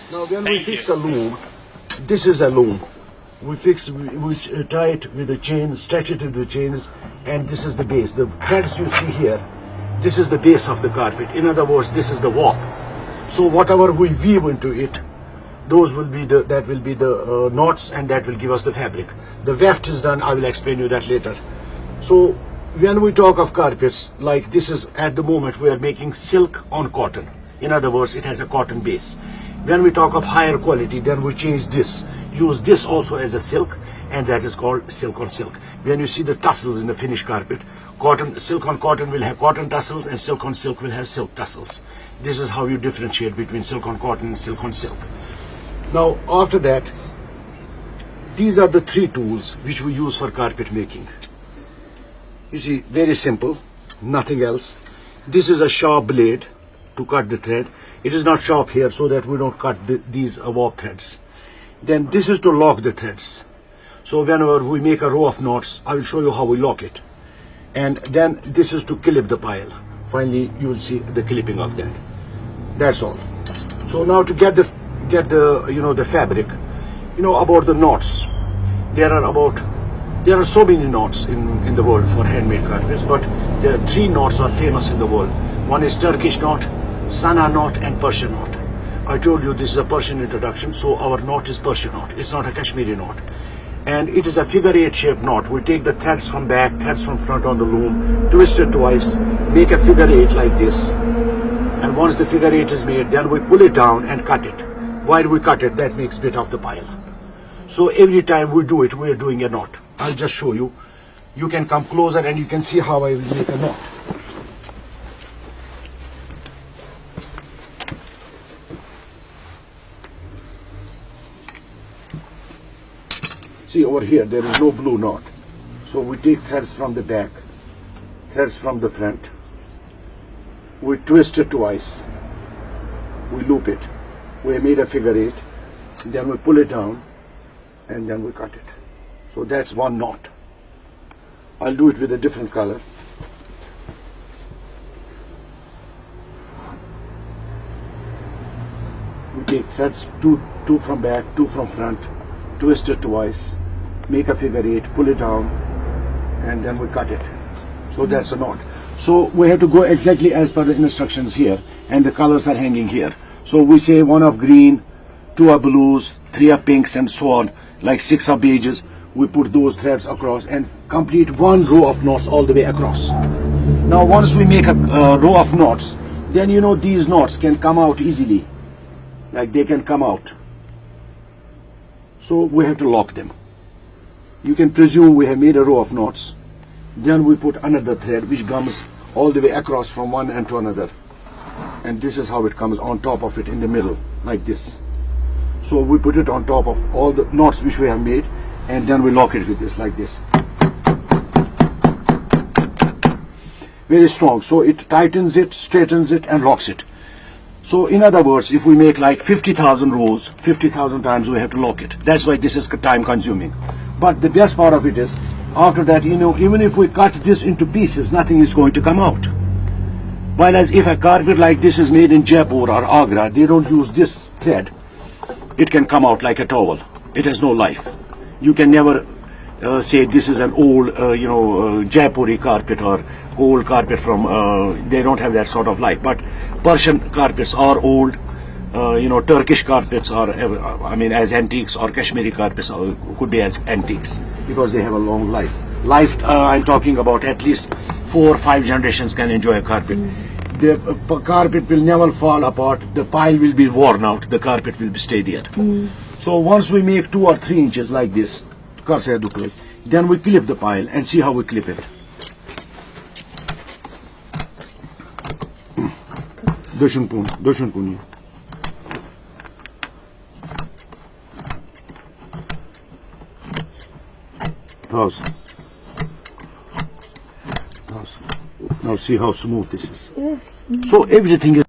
Now when we fix a loom, this is a loom. We tie it with the chains, stretch it with the chains, and this is the base. The threads you see here, this is the base of the carpet. In other words, this is the warp. So whatever we weave into it, those will be the knots, and that will give us the fabric. The weft is done. I will explain you that later. So when we talk of carpets, like this is at the moment we are making silk on cotton. In other words, it has a cotton base. When we talk of higher quality, then we change this, use this also as a silk, and that is called silk on silk. When you see the tassels in the finished carpet, silk on cotton will have cotton tassels, and silk on silk will have silk tassels. This is how you differentiate between silk on cotton and silk on silk. Now after that, these are the three tools which we use for carpet making. You see, very simple, nothing else. This is a sharp blade to cut the thread. It is not sharp here so that we don't cut these warp threads. Then this is to lock the threads. So whenever we make a row of knots, I will show you how we lock it. And then this is to clip the pile. Finally, you will see the clipping of that. That's all. So now to get the fabric, about the knots. There are so many knots in the world for handmade carpets, but there are three knots are famous in the world. One is Turkish knot, Sana knot, and Persian knot. I told you this is a Persian introduction, so our knot is Persian knot. It's not a Kashmiri knot. And it is a figure-8 shaped knot. We take the threads from back, threads from front on the loom, twist it twice, make a figure-8 like this. And once the figure-8 is made, then we pull it down and cut it. While we cut it, that makes bit of the pile. So every time we do it, we are doing a knot. I'll just show you. You can come closer and you can see how I will make a knot. See over here, there is no blue knot. So we take threads from the back, threads from the front. We twist it twice. We loop it. We made a figure-8. Then we pull it down and then we cut it. So that's one knot. I'll do it with a different color. We take threads, two from back, two from front, twist it twice, make a figure-8, pull it down, and then we cut it. So that's a knot. So we have to go exactly as per the instructions here, and the colors are hanging here. So we say 1 of green, 2 of blues, 3 of pinks, and so on, like 6 of beiges. We put those threads across and complete one row of knots all the way across. Now once we make a row of knots, then these knots can come out easily, like they can come out. So we have to lock them. You can presume we have made a row of knots. Then we put another thread which comes all the way across from one end to another. And this is how it comes on top of it in the middle, like this. So we put it on top of all the knots which we have made, and then we lock it with this, like this. Very strong. So it tightens it, straightens it, and locks it. So in other words, if we make like 50,000 rows, 50,000 times we have to lock it. That's why this is time consuming. But the best part of it is, after that, even if we cut this into pieces, nothing is going to come out. While as if a carpet like this is made in Jaipur or Agra, they don't use this thread. It can come out like a towel. It has no life. You can never say this is an old, Jaipuri carpet or old carpet from, they don't have that sort of life. But Persian carpets are old, Turkish carpets are, as antiques, or Kashmiri carpets could be as antiques because they have a long life. I'm talking about at least 4 or 5 generations can enjoy a carpet. The carpet will never fall apart, the pile will be worn out, the carpet will stay there. So once we make 2 or 3 inches like this, then we clip the pile and see how we clip it. Doshun puni. Now see how smooth this is. Yes. So everything is